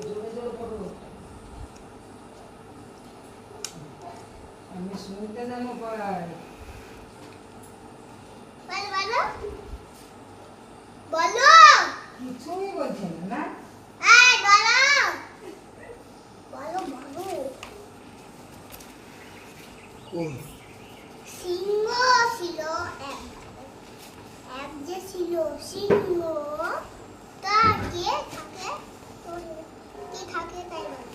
জোরে জোরে পড়ো। আমি শুনতে জানো পাই। বলো বলো কিছুই বলছে না। এই বলো বলো বলো সিংহ ছিল এক যে ছিল সিংহ তা কে থাকে কে থাকে তাই বলো